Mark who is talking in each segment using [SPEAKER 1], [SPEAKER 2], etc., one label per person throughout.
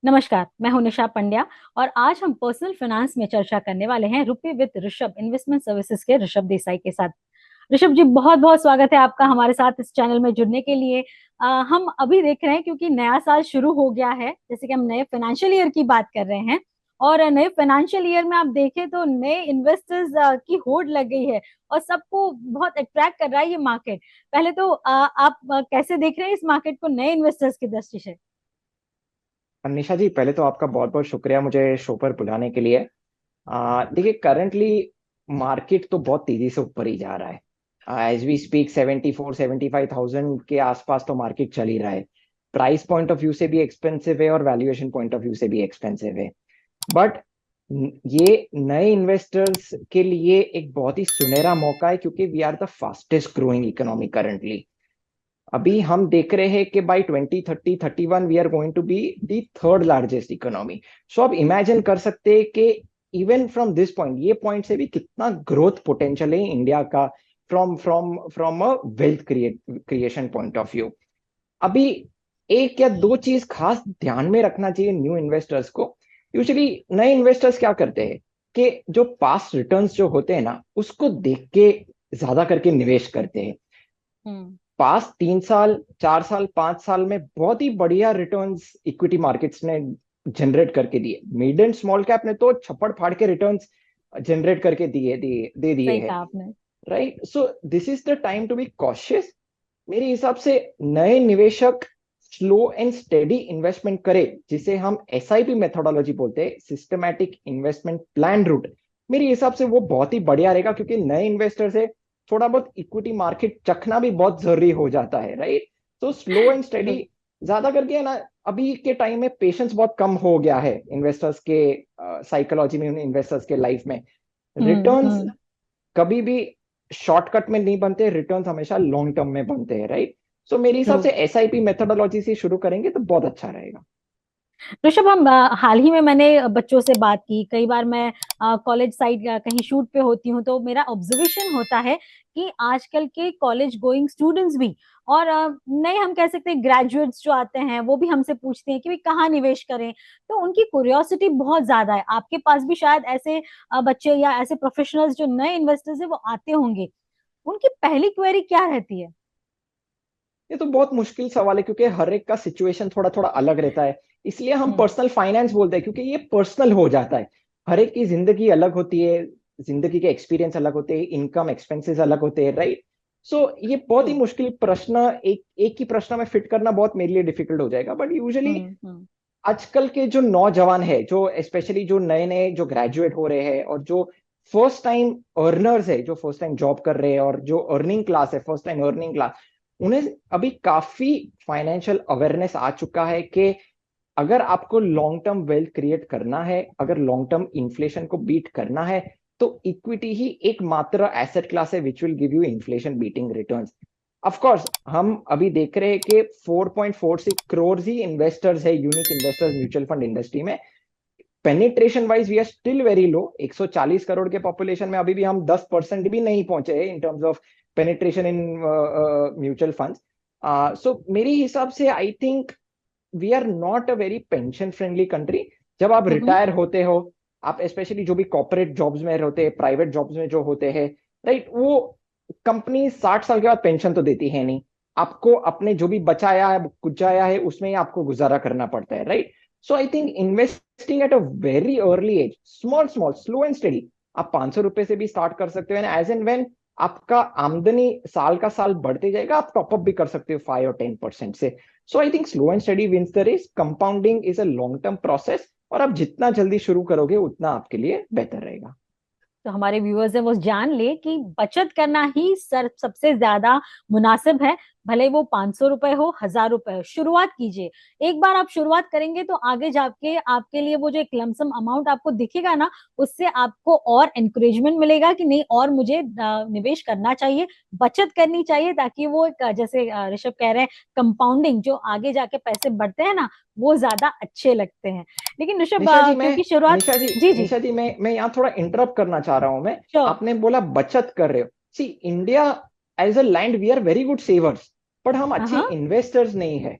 [SPEAKER 1] नमस्कार, मैं हूं निशा पंड्या। और आज हम पर्सनल फाइनेंस में चर्चा करने वाले हैं रुपए विद ऋषभ इन्वेस्टमेंट सर्विसेज के ऋषभ देसाई के साथ। ऋषभ जी, बहुत बहुत स्वागत है आपका हमारे साथ इस चैनल में जुड़ने के लिए। हम अभी देख रहे हैं क्योंकि नया साल शुरू हो गया है, जैसे कि हम नए फाइनेंशियल ईयर की बात कर रहे हैं। और नए फाइनेंशियल ईयर में आप देखें तो नए इन्वेस्टर्स की होड़ लग गई है और सबको बहुत अट्रैक्ट कर रहा है ये मार्केट। पहले तो आप कैसे देख रहे हैं इस मार्केट को नए इन्वेस्टर्स की दृष्टि से?
[SPEAKER 2] निशा जी, पहले तो आपका बहुत बहुत शुक्रिया मुझे शो पर बुलाने के लिए। देखिए, करंटली मार्केट तो बहुत तेजी से ऊपर ही जा रहा है। एज वी स्पीक 74-75 थाउजेंड के आसपास तो मार्केट चल ही रहा है। प्राइस पॉइंट ऑफ व्यू से भी एक्सपेंसिव है और वैल्यूएशन पॉइंट ऑफ व्यू से भी एक्सपेंसिव है। बट ये नए इन्वेस्टर्स के लिए एक बहुत ही सुनहरा मौका है, क्योंकि we are the fastest growing economy currently. अभी हम देख रहे हैं कि by 2030-31 we are going to be the third largest economy. So आप इमेजिन कर सकते हैं कि इवन फ्रॉम दिस पॉइंट, ये पॉइंट से भी कितना ग्रोथ पोटेंशियल है इंडिया का, from from from a wealth creation point of view. अभी एक या दो चीज खास ध्यान में रखना चाहिए न्यू इन्वेस्टर्स को। यूजुअली नए इन्वेस्टर्स क्या करते हैं कि जो पास्ट रिटर्न्स जो होते हैं ना, उसको देख के ज्यादा करके निवेश करते हैं।
[SPEAKER 1] हम्म।
[SPEAKER 2] पास्ट 3 साल, 4 साल, 5 साल में बहुत ही बढ़िया रिटर्न्स इक्विटी मार्केट्स ने जनरेट करके दिए। मिड एंड स्मॉल कैप ने तो छप्पड़ फाड़ के रिटर्न्स जनरेट करके दिए दिए दे दिए
[SPEAKER 1] सही
[SPEAKER 2] हैं।
[SPEAKER 1] कहा आपने।
[SPEAKER 2] Right, so this is the time to be cautious. मेरे हिसाब से नए निवेशक स्लो एंड स्टेडी इन्वेस्टमेंट करे, जिसे हम एसआईपी मेथोडोलॉजी बोलते हैं, सिस्टमैटिक इन्वेस्टमेंट प्लान रूट। मेरे हिसाब से वो बहुत ही बढ़िया रहेगा, क्योंकि नए इन्वेस्टर से थोड़ा बहुत इक्विटी मार्केट चखना भी बहुत जरूरी हो जाता है। राइट, तो स्लो एंड स्टेडी ज्यादा करके है ना। अभी के टाइम में पेशेंस बहुत कम हो गया है इन्वेस्टर्स के साइकोलॉजी में, इन्वेस्टर्स के लाइफ में। रिटर्न्स
[SPEAKER 1] हम्म।
[SPEAKER 2] कभी भी शॉर्टकट में नहीं बनते, रिटर्न्स हमेशा लॉन्ग टर्म में बनते हैं। राइट, सो मेरे हिसाब
[SPEAKER 1] ट्रू।
[SPEAKER 2] से एसआईपी मेथोडोलॉजी से शुरू करेंगे तो बहुत अच्छा रहेगा।
[SPEAKER 1] ऋषभ, हम हाल ही में मैंने बच्चों से बात की, कई बार मैं कॉलेज साइड कहीं शूट पे होती हूँ तो मेरा ऑब्जर्वेशन होता है कि आजकल के कॉलेज गोइंग स्टूडेंट्स भी और नए हम कह सकते हैं ग्रेजुएट्स जो आते हैं वो भी हमसे पूछते हैं कि भाई कहाँ निवेश करें। तो उनकी क्यूरियोसिटी बहुत ज्यादा है। आपके पास भी शायद ऐसे बच्चे या ऐसे प्रोफेशनल्स जो नए इन्वेस्टर्स है वो आते होंगे। उनकी पहली क्वेरी क्या रहती है?
[SPEAKER 2] ये तो बहुत मुश्किल सवाल है, क्योंकि हर एक का सिचुएशन थोड़ा थोड़ा अलग रहता है। इसलिए हम
[SPEAKER 1] हम्म।
[SPEAKER 2] पर्सनल फाइनेंस बोलते हैं, क्योंकि ये पर्सनल हो जाता है। हर एक की जिंदगी अलग होती है, जिंदगी के एक्सपीरियंस अलग होते हैं, इनकम एक्सपेंसेस अलग होते हैं। राइट, सो ये बहुत
[SPEAKER 1] ट्रू।
[SPEAKER 2] ही मुश्किल प्रश्न, एक एक ही प्रश्न में फिट करना बहुत मेरे लिए डिफिकल्ट हो जाएगा। बट यूजुअली
[SPEAKER 1] हम्म।
[SPEAKER 2] आजकल के जो नौजवान है, जो स्पेशली जो नए नए जो ग्रेजुएट हो रहे हैं, और जो फर्स्ट टाइम अर्नर्स है, जो फर्स्ट टाइम जॉब कर रहे हैं, और जो अर्निंग क्लास है, फर्स्ट टाइम अर्निंग क्लास, उन्हें अभी काफी फाइनेंशियल अवेयरनेस आ चुका है कि अगर आपको लॉन्ग टर्म वेल्थ क्रिएट करना है, अगर लॉन्ग टर्म इन्फ्लेशन को बीट करना है, तो इक्विटी ही एकमात्र एसेट क्लास है which will give you inflation beating returns. Of course हम अभी देख रहे हैं कि 4.46 करोड़ ही इन्वेस्टर्स है, unique investors mutual fund industry में। Penetration wise we are still very low. 140 crore के पॉपुलेशन में अभी भी हम 10% भी नहीं पहुंचे हैं in terms of penetration in mutual funds. So मेरे हिसाब से I think we are not a very pension friendly country. जब आप
[SPEAKER 1] हम्म।
[SPEAKER 2] रिटायर होते हो, आप स्पेशली जो भी कॉर्पोरेट जॉब्स में होते हैं, प्राइवेट जॉब्स में जो होते हैं, राइट, वो कंपनी 60 साल के बाद पेंशन तो देती है नहीं। आपको अपने जो भी बचाया है, कुचाया है, उसमें ही आपको गुजारा करना पड़ता है। Right, so I think investing at a very early age, small small, slow and steady, आप 500 रुपए से भी स्टार्ट कर सकते हो, एंड एज एंड वेन आपका आमदनी साल का साल बढ़ते जाएगा, आप टॉपअप भी कर सकते हो 5 और 10% से। So I think slow and steady wins the race. Compounding is a long term process, और आप जितना जल्दी शुरू करोगे उतना आपके लिए बेहतर रहेगा।
[SPEAKER 1] तो हमारे व्यूअर्स है वो जान ले कि बचत करना ही सबसे ज्यादा मुनासिब है। भले वो 500 रुपए हो, 1000 रुपए हो, शुरुआत कीजिए। एक बार आप शुरुआत करेंगे तो आगे जाके आपके लिए वो जो एक लमसम अमाउंट आपको दिखेगा ना, उससे आपको और एनकरेजमेंट मिलेगा कि नहीं और मुझे निवेश करना चाहिए, बचत करनी चाहिए, ताकि वो एक जैसे ऋषभ कह रहे हैं, कंपाउंडिंग जो आगे जाके पैसे बढ़ते हैं ना, वो ज्यादा अच्छे लगते हैं। लेकिन ऋषभ
[SPEAKER 2] निशा जी मैं
[SPEAKER 1] क्योंकि शुरुआत।
[SPEAKER 2] निशा जी
[SPEAKER 1] जी जी।
[SPEAKER 2] निशा जी मैं यहाँ थोड़ा इंटरप्ट करना चाह रहा हूं मैं।
[SPEAKER 1] श्योर।
[SPEAKER 2] आपने बोला बचत कर रहे हो। See, India as a land we are very good savers, but हम अच्छे
[SPEAKER 1] हाँ।
[SPEAKER 2] इन्वेस्टर्स नहीं है।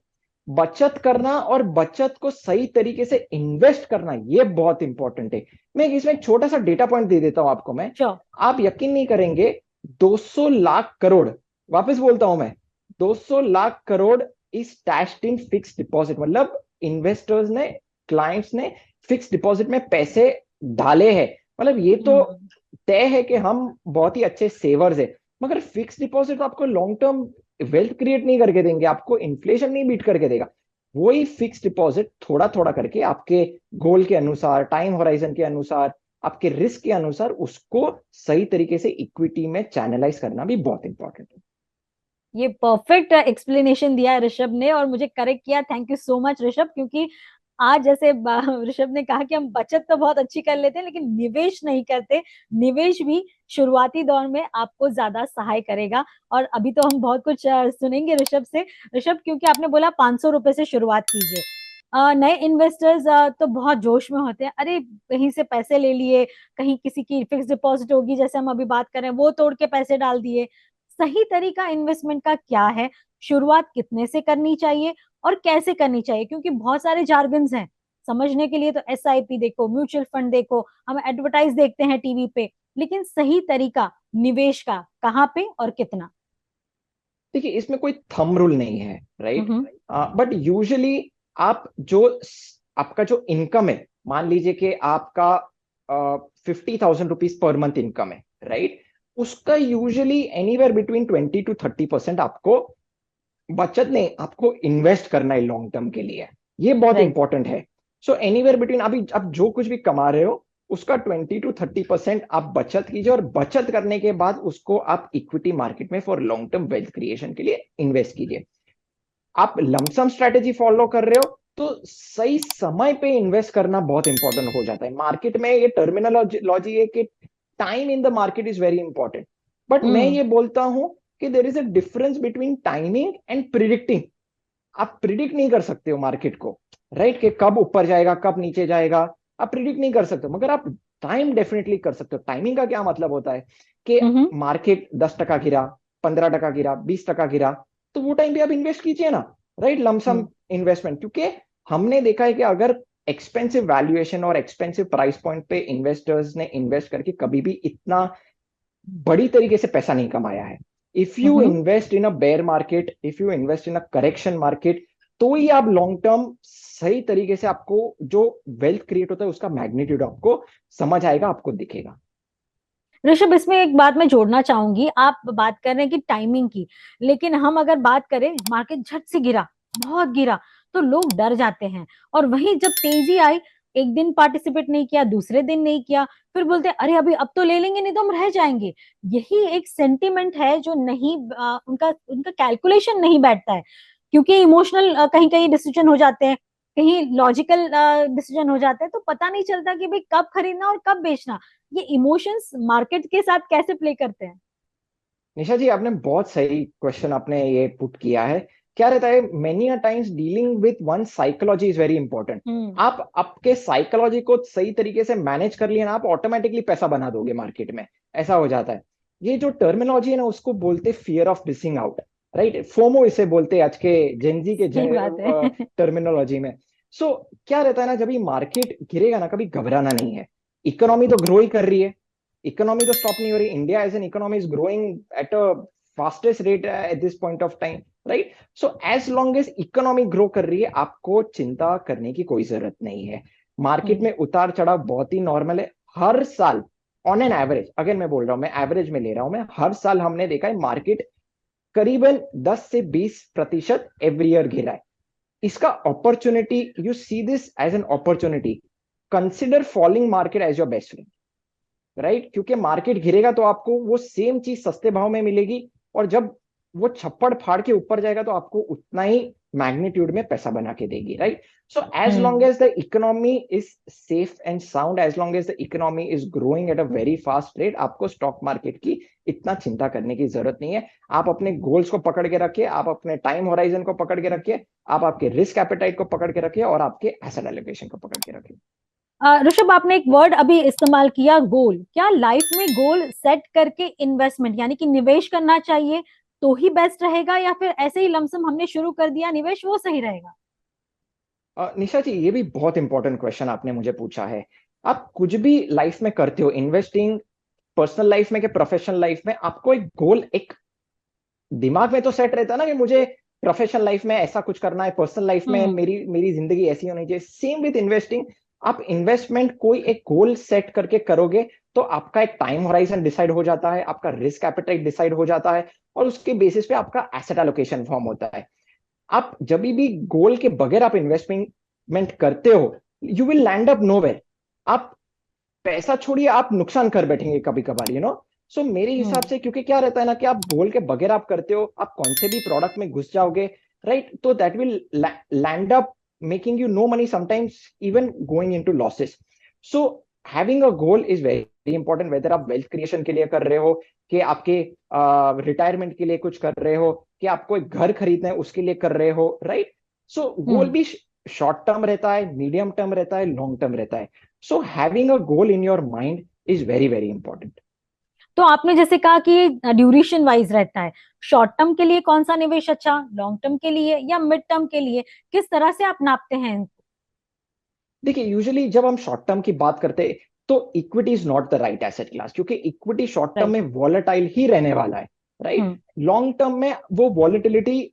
[SPEAKER 2] बचत करना और बचत को सही तरीके से इन्वेस्ट करना, ये बहुत इंपॉर्टेंट है। मैं इसमें एक छोटा सा डेटा पॉइंट दे देता हूं आपको मैं।
[SPEAKER 1] श्योर।
[SPEAKER 2] आप यकीन नहीं करेंगे, 200 लाख करोड़, वापस बोलता हूं मैं, 200 lakh crore is stashed in fix deposit. मतलब इन्वेस्टर्स ने, क्लाइंट्स ने फिक्स डिपॉजिट में पैसे डाले हैं। मतलब ये तो तय है कि हम बहुत ही अच्छे सेवर्स है। मगर फिक्स डिपॉजिट आपको लॉन्ग टर्म वेल्थ क्रिएट नहीं करके देंगे, आपको इन्फ्लेशन नहीं बीट करके देगा। वही फिक्स डिपॉजिट थोड़ा थोड़ा करके आपके गोल के अनुसार, टाइम होराइजन के अनुसार, आपके रिस्क के अनुसार उसको सही तरीके से इक्विटी में चैनलाइज करना भी बहुत इंपॉर्टेंट है।
[SPEAKER 1] ये परफेक्ट एक्सप्लेनेशन दिया है ऋषभ ने और मुझे करेक्ट किया। Thank you so much Rishabh, क्योंकि आज जैसे ऋषभ ने कहा कि हम बचत तो बहुत अच्छी कर लेते हैं लेकिन निवेश नहीं करते। निवेश भी शुरुआती दौर में आपको ज्यादा सहाय करेगा। और अभी तो हम बहुत कुछ सुनेंगे ऋषभ से। ऋषभ, क्योंकि आपने बोला 500 रुपए से शुरुआत कीजिए, नए इन्वेस्टर्स तो बहुत जोश में होते हैं, अरे कहीं से पैसे ले लिए, कहीं किसी की फिक्स डिपॉजिट होगी जैसे हम अभी बात कर रहे हैं वो तोड़ के पैसे डाल दिए। सही तरीका इन्वेस्टमेंट का क्या है, शुरुआत कितने से करनी चाहिए और कैसे करनी चाहिए? क्योंकि बहुत सारे जार्गन्स हैं समझने के लिए। तो SIP देखो, म्यूचुअल फंड देखो, हम एडवर्टाइज देखते हैं टीवी पे, लेकिन सही तरीका निवेश का कहाँ पे और कितना?
[SPEAKER 2] देखिए, इसमें कोई थंब रूल नहीं है, राइट।
[SPEAKER 1] हम्म।
[SPEAKER 2] बट यूजुअली आप जो, आपका जो इनकम है, मान लीजिए कि आपका 50,000 रुपीज पर मंथ इनकम है, राइट। उसका यूजुअली एनीवेयर बिटवीन 20 to 30% आपको बचत नहीं, आपको इन्वेस्ट करना है लॉन्ग टर्म के लिए। ये बहुत
[SPEAKER 1] राइट।
[SPEAKER 2] इंपॉर्टेंट है। सो एनीवेयर बिटवीन, अभी आप जो कुछ भी कमा रहे हो उसका 20 to 30% आप बचत कीजिए, और बचत करने के बाद उसको आप इक्विटी मार्केट में for long term wealth creation के लिए इन्वेस्ट कीजिए। आप लमसम स्ट्रेटेजी फॉलो कर रहे हो तो सही समय पे इन्वेस्ट करना बहुत इंपॉर्टेंट हो जाता है। मार्केट में ये टर्मिनोलॉजी है कि time in the market is very important. But मैं
[SPEAKER 1] हम्म।
[SPEAKER 2] ये बोलता हूं कि there is a difference between timing and predicting. आप प्रिडिक्ट नहीं कर सकते हो मार्केट को, राइट, कि कब ऊपर जाएगा कब नीचे जाएगा, आप प्रिडिक्ट नहीं कर सकते हो। मगर आप टाइम डेफिनेटली कर सकते हो। टाइमिंग का क्या मतलब होता है कि
[SPEAKER 1] हम्म।
[SPEAKER 2] मार्केट 10 टका गिरा, 15 टका गिरा, 20 टका गिरा, तो वो टाइम पे आप इन्वेस्ट कीजिए ना, राइट, लमसम
[SPEAKER 1] हम्म।
[SPEAKER 2] इन्वेस्टमेंट। क्योंकि हमने देखा है कि अगर एक्सपेंसिव वैल्यूएशन और एक्सपेंसिव प्राइस पॉइंट पे इन्वेस्टर्स ने इन्वेस्ट करके कभी भी इतना बड़ी तरीके से पैसा नहीं कमाया है। If you
[SPEAKER 1] hmm.
[SPEAKER 2] Invest in a bear market, if you invest in a correction market, तो ही आप लॉन्ग टर्म सही तरीके से, आपको जो वेल्थ क्रिएट होता है उसका मैग्नीट्यूड आपको समझ आएगा, आपको दिखेगा।
[SPEAKER 1] ऋषभ, इसमें एक बात मैं जोड़ना चाहूंगी। आप बात कर रहे हैं कि टाइमिंग की, लेकिन हम अगर बात करें मार्केट झट से गिरा, बहुत गिरा, तो लोग डर जाते हैं। और वहीं जब तेजी आई, एक दिन पार्टिसिपेट नहीं किया, दूसरे दिन नहीं किया, फिर बोलते हैं अरे अभी अब तो ले लेंगे नहीं तो हम रह जाएंगे। यही एक सेंटिमेंट है जो नहीं उनका उनका कैलकुलेशन नहीं बैठता है। क्योंकि इमोशनल कहीं कहीं डिसीजन हो जाते हैं, कहीं लॉजिकल डिसीजन हो जाते हैं, तो पता नहीं चलता कि भाई कब खरीदना और कब बेचना। ये इमोशंस मार्केट के साथ कैसे प्ले करते हैं?
[SPEAKER 2] निशा जी, आपने बहुत सही क्वेश्चन आपने ये पुट किया है। क्या रहता है, many a times dealing with one psychology is very important.
[SPEAKER 1] हम्म।
[SPEAKER 2] आप आपके साइकोलॉजी को सही तरीके से मैनेज कर लिया ना, आप ऑटोमेटिकली पैसा बना दोगे मार्केट में। ऐसा हो जाता है। ये जो टर्मिनोलॉजी है ना, उसको बोलते fear of missing out, right, FOMO इसे बोलते हैं आज के जेनजी के
[SPEAKER 1] सही बात है।
[SPEAKER 2] टर्मिनोलॉजी में। सो क्या रहता है ना, जब ये मार्केट गिरेगा ना, कभी घबराना नहीं है। इकोनॉमी तो ग्रो ही कर रही है, इकोनॉमी तो स्टॉप नहीं हो रही। India as an economy is growing at a fastest rate at this point of time, right. So as long as economy grow कर रही है, आपको चिंता करने की कोई जरूरत नहीं है। मार्केट
[SPEAKER 1] हम्म।
[SPEAKER 2] में उतार चढ़ाव बहुत ही नॉर्मल है। हर साल ऑन एन एवरेज, अगर मैं बोल रहा हूं, मैं एवरेज में ले रहा हूं, मैं हर साल हमने देखा है मार्केट करीबन 10 से 20% एवरी ईयर गिरा है। इसका opportunity, you see this as an opportunity, consider falling market as your best friend, right. क्योंकि मार्केट गिरेगा तो आपको वो सेम चीज सस्ते भाव में मिलेगी, और जब वो छप्पड़ फाड़ के ऊपर जाएगा तो आपको उतना ही मैग्नीट्यूड में पैसा बना के देगी, right. So as long
[SPEAKER 1] hmm.
[SPEAKER 2] As the economy is safe and sound, as long as the economy is growing at a very fast rate, आपको स्टॉक मार्केट की इतना चिंता करने की जरूरत नहीं है। आप अपने गोल्स को पकड़ के रखिए, आप अपने टाइम होराइजन को पकड़ के रखिए, आप आपके रिस्क एपेटाइट को पकड़ के रखिए, और आपके एसेट एलोकेशन को पकड़ के रखिए।
[SPEAKER 1] ऋषभ, आपने एक वर्ड अभी इस्तेमाल किया, गोल। क्या लाइफ में गोल सेट करके इन्वेस्टमेंट यानी कि निवेश करना चाहिए, तो ही बेस्ट रहेगा, या फिर ऐसे ही लमसम हमने शुरू कर दिया निवेश वो सही रहेगा?
[SPEAKER 2] निशा जी, ये भी बहुत इंपॉर्टेंट क्वेश्चन आपने मुझे पूछा है। आप कुछ भी लाइफ में करते हो, इन्वेस्टिंग पर्सनल लाइफ में के प्रोफेशनल लाइफ में, आपको एक गोल, एक दिमाग में तो सेट रहता है ना कि मुझे प्रोफेशनल लाइफ में ऐसा कुछ करना है, पर्सनल लाइफ में
[SPEAKER 1] हम्म।
[SPEAKER 2] मेरी मेरी जिंदगी ऐसी होनी चाहिए। सेम विद इन्वेस्टिंग, आप इन्वेस्टमेंट कोई एक गोल सेट करके करोगे तो आपका एक टाइम होराइजन डिसाइड हो जाता है, आपका रिस्क एपेटाइट डिसाइड हो जाता है, और उसके बेसिस पे आपका एसेट एलोकेशन फॉर्म होता है। आप जब भी गोल के बगैर आप इन्वेस्टमेंट करते हो, you will land up nowhere. आप पैसा छोड़िए, आप नुकसान कर बैठेंगे कभी कभार, सो मेरे हिसाब
[SPEAKER 1] हम्म।
[SPEAKER 2] से, क्योंकि क्या रहता है ना कि आप गोल के बगैर आप करते हो, आप कौन से भी प्रोडक्ट में घुस जाओगे, राइट? तो that will land up making you no money, sometimes even going into losses. So having a goal is very important, whether आप वेल्थ क्रिएशन के लिए कर रहे हो, कि आपके रिटायरमेंट के लिए कुछ कर रहे हो, कि आपको एक घर खरीदना है उसके लिए कर रहे हो, राइट? सो गोल
[SPEAKER 1] हम्म।
[SPEAKER 2] भी शॉर्ट टर्म रहता है, मीडियम टर्म रहता है, लॉन्ग टर्म रहता है। So having a goal in your mind is very, very important.
[SPEAKER 1] तो आपने जैसे कहा कि ड्यूरेशन वाइज रहता है, शॉर्ट टर्म के लिए कौन सा निवेश अच्छा, लॉन्ग टर्म के लिए या मिड टर्म के लिए, किस तरह से आप नापते हैं इनको?
[SPEAKER 2] देखिए, यूजुअली जब हम शॉर्ट टर्म की बात करते हैं तो equity is not the right asset class, क्योंकि इक्विटी शॉर्ट टर्म
[SPEAKER 1] राइट।
[SPEAKER 2] में वॉलेटाइल ही रहने वाला है, राइट?
[SPEAKER 1] हम्म।
[SPEAKER 2] लॉन्ग टर्म में वो वॉलेटिलिटी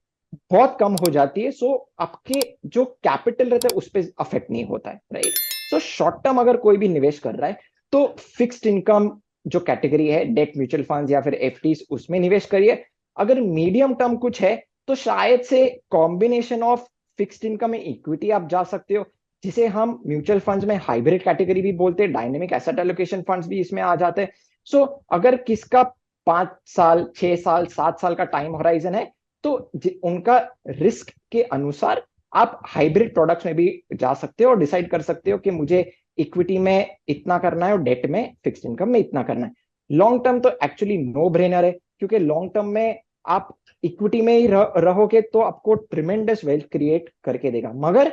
[SPEAKER 2] बहुत कम हो जाती है, सो आपके जो कैपिटल रहता है उस पर अफेक्ट नहीं होता है, राइट? सो शॉर्ट टर्म अगर कोई भी निवेश कर रहा है तो फिक्स्ड इनकम जो कैटेगरी है, डेट म्यूचुअल फंड या फिर एफडीज, उसमें निवेश करिए। अगर मीडियम टर्म कुछ है तो शायद से कॉम्बिनेशन ऑफ फिक्स्ड इनकम में इक्विटी आप जा सकते हो, जिसे हम म्यूचुअल फंड्स में हाइब्रिड कैटेगरी भी बोलते हैं, डायनेमिक एसेट एलोकेशन फंड्स भी इसमें आ जाते हैं। सो अगर किसका 5 साल, 6 साल, 7 साल का टाइम होराइजन है, तो उनका रिस्क के अनुसार आप हाइब्रिड प्रोडक्ट्स में भी जा सकते हो और डिसाइड कर सकते हो कि मुझे इक्विटी में इतना करना है और डेट में, फिक्स्ड इनकम में इतना करना है। लॉन्ग टर्म तो एक्चुअली नो ब्रेनर है, क्योंकि लॉन्ग टर्म में आप इक्विटी में ही रहोगे तो आपको ट्रिमेंडस वेल्थ क्रिएट करके देगा। मगर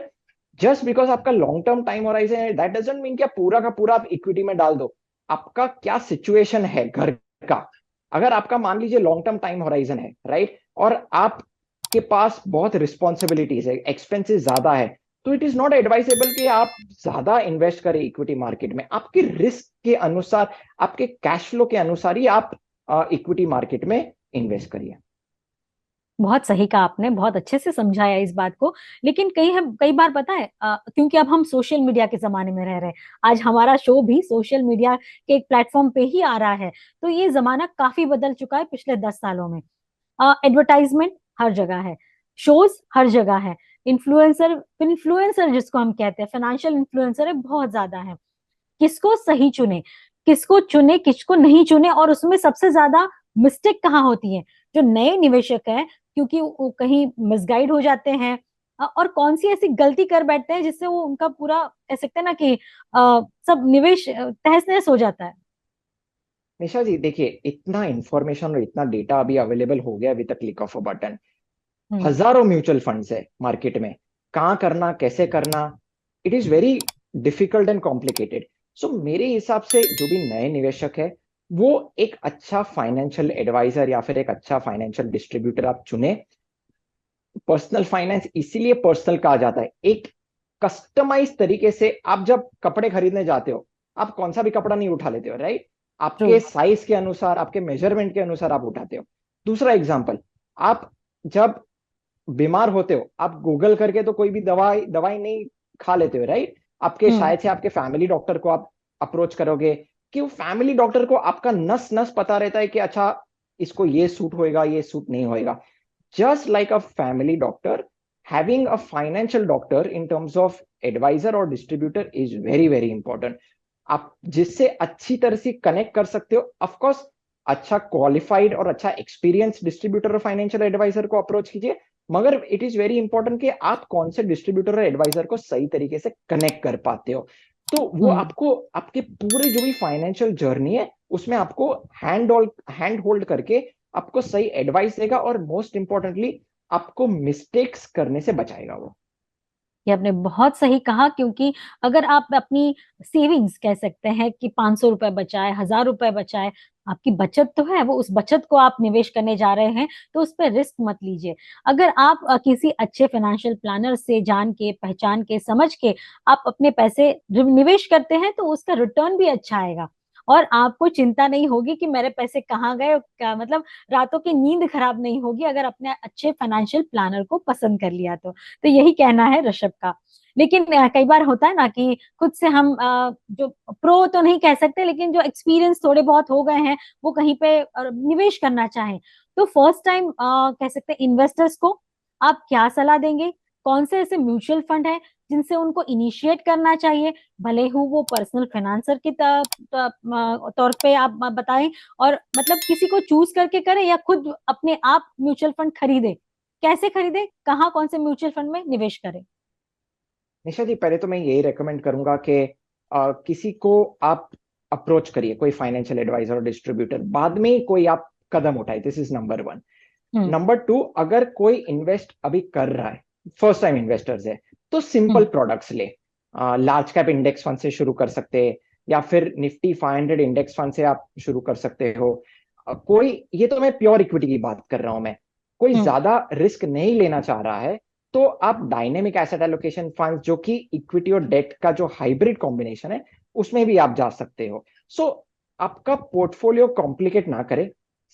[SPEAKER 2] जस्ट बिकॉज आपका लॉन्ग टर्म टाइम होराइजन है, दैट डजंट मीन कि आप पूरा का पूरा आप इक्विटी में डाल दो। आपका क्या सिचुएशन है घर का? अगर आपका मान लीजिए लॉन्ग टर्म टाइम होराइजन है, राइट, और आपके पास बहुत रिस्पॉन्सिबिलिटीज है, एक्सपेंसेस ज्यादा है, तो इट इज नॉट एडवाइजेबल कि आप ज्यादा इन्वेस्ट करें इक्विटी मार्केट में। आपके रिस्क के अनुसार, आपके कैश फ्लो के अनुसार ही आप इक्विटी मार्केट में इन्वेस्ट करिए।
[SPEAKER 1] बहुत सही कहा आपने, बहुत अच्छे से समझाया इस बात को। लेकिन कई बार पता है, क्योंकि अब हम सोशल मीडिया के जमाने में रह रहे हैं, आज हमारा शो भी सोशल मीडिया के एक प्लेटफॉर्म पे ही आ रहा है। तो ये जमाना काफी बदल चुका है पिछले 10 सालों में। एडवर्टाइजमेंट हर जगह है, शोज हर जगह है, इन्फ्लुएंसर इन्फ्लुएंसर जिसको हम कहते हैं, फाइनेंशियल इन्फ्लुएंसर है बहुत ज्यादा है। किसको सही चुने, किसको चुने, किसको नहीं चुने, और उसमें सबसे ज्यादा मिस्टेक कहाँ होती है? जो नए निवेशक हैं, क्योंकि वो कहीं मिसगाइड हो जाते हैं, और कौन सी ऐसी गलती कर बैठते हैं जिससे वो उनका पूरा कह सकते हैं ना कि सब निवेश तहस नहस हो जाता है।
[SPEAKER 2] निशा जी, देखिए, इतना इंफॉर्मेशन और इतना डेटा अभी अवेलेबल हो गया with the click of a button.
[SPEAKER 1] हम्म।
[SPEAKER 2] हजारों म्यूचुअल फंड्स है मार्केट में, कहाँ करना, कैसे करना, it is very difficult and complicated. So मेरे हिसाब से जो भी नए निवेशक है, वो एक अच्छा फाइनेंशियल एडवाइजर या फिर एक अच्छा फाइनेंशियल डिस्ट्रीब्यूटर आप चुने। पर्सनल फाइनेंस इसीलिए पर्सनल कहा जाता है, एक कस्टमाइज तरीके से। आप जब कपड़े खरीदने जाते हो, आप कौन सा भी कपड़ा नहीं उठा लेते हो, राइट?
[SPEAKER 1] ट्रू।
[SPEAKER 2] आपके साइज के अनुसार, आपके मेजरमेंट के अनुसार आप उठाते हो। दूसरा एग्जांपल, आप जब बीमार होते हो, आप गूगल करके तो कोई भी दवाई दवाई नहीं खा लेते हो, राइट? आपके
[SPEAKER 1] हम्म।
[SPEAKER 2] शायद से आपके फैमिली डॉक्टर को आप अप्रोच करोगे, कि वो फैमिली डॉक्टर को आपका नस नस पता रहता है कि अच्छा, इसको ये सूट होएगा, ये सूट नहीं होएगा। Just like a family doctor, having a financial doctor in terms of advisor or distributor is very, very important. आप जिससे अच्छी तरह से कनेक्ट कर सकते हो, ऑफ कोर्स अच्छा क्वालिफाइड और अच्छा एक्सपीरियंस डिस्ट्रीब्यूटर और फाइनेंशियल एडवाइजर को अप्रोच कीजिए। मगर इट इज वेरी इंपॉर्टेंट कि आप कौन से डिस्ट्रीब्यूटर और एडवाइजर को सही तरीके से कनेक्ट कर पाते हो। तो वो
[SPEAKER 1] हम्म।
[SPEAKER 2] आपको आपके पूरे जो भी फाइनेंशियल जर्नी है उसमें आपको हैंड होल्ड करके आपको सही एडवाइस देगा, और मोस्ट इंपॉर्टेंटली आपको मिस्टेक्स करने से बचाएगा वो।
[SPEAKER 1] ये आपने बहुत सही कहा, क्योंकि अगर आप अपनी सेविंग्स कह सकते हैं कि 500 रुपए बचाए, 1000 रुपए बचाए, आपकी बचत तो है, वो उस बचत को आप निवेश करने जा रहे हैं, तो उस पर रिस्क मत लीजिए। अगर आप किसी अच्छे फाइनेंशियल प्लानर से जान के, पहचान के, समझ के आप अपने पैसे निवेश करते हैं, तो उसका रिटर्न भी अच्छा आएगा। और आपको चिंता नहीं होगी कि मेरे पैसे कहाँ गए, क्या मतलब रातों की नींद खराब नहीं होगी, अगर अपने अच्छे फाइनेंशियल प्लानर को पसंद कर लिया तो यही कहना है ऋषभ का। लेकिन कई बार होता है ना कि खुद से हम जो प्रो तो नहीं कह सकते, लेकिन जो एक्सपीरियंस थोड़े बहुत हो गए हैं, वो कहीं पे निवेश करना चाहें, तो फर्स्ट टाइम कह सकते हैं इन्वेस्टर्स को आप क्या सलाह देंगे? कौन से ऐसे म्यूचुअल फंड है जिनसे उनको इनिशिएट करना चाहिए, भले हो वो पर्सनल फाइनेंसर के तौर पे आप बताएं, और मतलब किसी को चूज करके करें या खुद अपने आप म्यूचुअल फंड खरीदे? कैसे खरीदे, कहाँ कौन से म्यूचुअल फंड में निवेश करें?
[SPEAKER 2] निशा जी, पहले तो मैं यही रेकमेंड करूंगा कि किसी को आप अप्रोच करिए, कोई फाइनेंशियल एडवाइजर और डिस्ट्रीब्यूटर, बाद में कोई आप कदम उठाए। This is number one.
[SPEAKER 1] Hmm.
[SPEAKER 2] Number two, अगर कोई इन्वेस्ट अभी कर रहा है, फर्स्ट टाइम इन्वेस्टर्स है, तो सिंपल
[SPEAKER 1] हम्म।
[SPEAKER 2] प्रोडक्ट्स ले। लार्ज कैप इंडेक्स फंड से शुरू कर सकते हैं, या फिर निफ्टी 500 इंडेक्स फंड से आप शुरू कर सकते हो। कोई, ये तो मैं प्योर इक्विटी की बात कर रहा हूं मैं, कोई
[SPEAKER 1] हम्म।
[SPEAKER 2] ज्यादा रिस्क नहीं लेना चाह रहा है, तो आप डायनेमिक एसेट एलोकेशन फंड, जो कि इक्विटी और डेट का जो हाइब्रिड कॉम्बिनेशन है, उसमें भी आप जा सकते हो। सो आपका पोर्टफोलियो कॉम्प्लिकेट ना करे,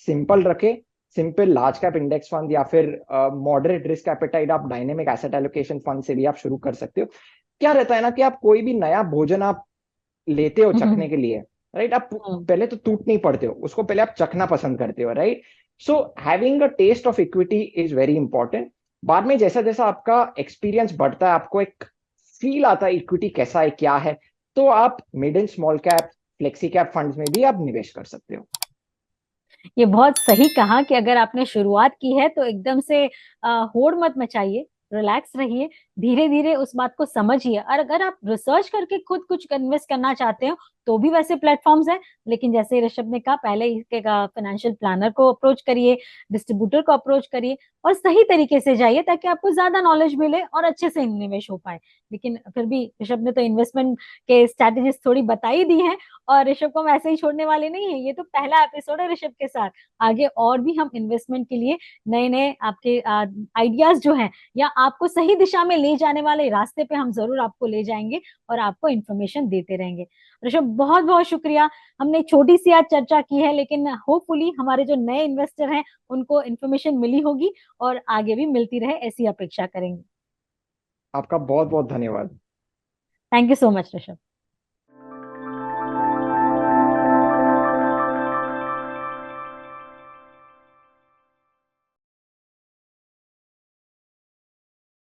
[SPEAKER 2] सिंपल रखे। Simple large cap index fund या फिर मॉडरेट रिस्क एपेटाइट आप डायनेमिक एसेट एलोकेशन फंड से भी आप शुरू कर सकते हो। क्या रहता है ना कि आप कोई भी नया भोजन आप लेते हो चखने
[SPEAKER 1] हम्म।
[SPEAKER 2] के लिए, राइट? आप
[SPEAKER 1] हम्म।
[SPEAKER 2] पहले तो टूट नहीं पड़ते हो, उसको पहले आप चखना पसंद करते हो, right? So having a taste of equity is very important. बाद में जैसा जैसा आपका एक्सपीरियंस बढ़ता है, आपको एक फील आता है इक्विटी कैसा है, क्या है, तो आप mid and small cap, flexi cap funds में भी आप निवेश कर सकते हो।
[SPEAKER 1] ये बहुत सही कहा कि अगर आपने शुरुआत की है तो एकदम से होड़ मत मचाइए, रिलैक्स रहिए, धीरे धीरे उस बात को समझिए। और अगर आप रिसर्च करके खुद कुछ इन्वेस्ट करना चाहते हो, तो भी वैसे प्लेटफॉर्म्स हैं। लेकिन जैसे ऋषभ ने कहा, पहले इसके फाइनेंशियल प्लानर को अप्रोच करिए, डिस्ट्रीब्यूटर को अप्रोच करिए, और सही तरीके से जाइए, ताकि आपको ज्यादा नॉलेज मिले और अच्छे से निवेश हो पाए। लेकिन फिर भी ऋषभ ने तो इन्वेस्टमेंट के स्ट्रैटेजीज थोड़ी बताई दी हैं, और ऋषभ को हम ऐसे ही छोड़ने वाले नहीं है। ये तो पहला एपिसोड है ऋषभ के साथ। आगे और भी हम इन्वेस्टमेंट के लिए नए नए आपके आइडियाज जो हैं, या आपको सही दिशा में ले जाने वाले रास्ते पे हम जरूर आपको ले जाएंगे, और आपको इन्फॉर्मेशन देते रहेंगे। ऋषभ, बहुत बहुत शुक्रिया। हमने छोटी सी आज चर्चा की है, लेकिन होपफुली हमारे जो नए इन्वेस्टर हैं उनको इन्फॉर्मेशन मिली होगी, और आगे भी मिलती रहे, ऐसी अपेक्षा करेंगे।
[SPEAKER 2] आपका बहुत बहुत धन्यवाद।
[SPEAKER 1] Thank you so much Rishabh.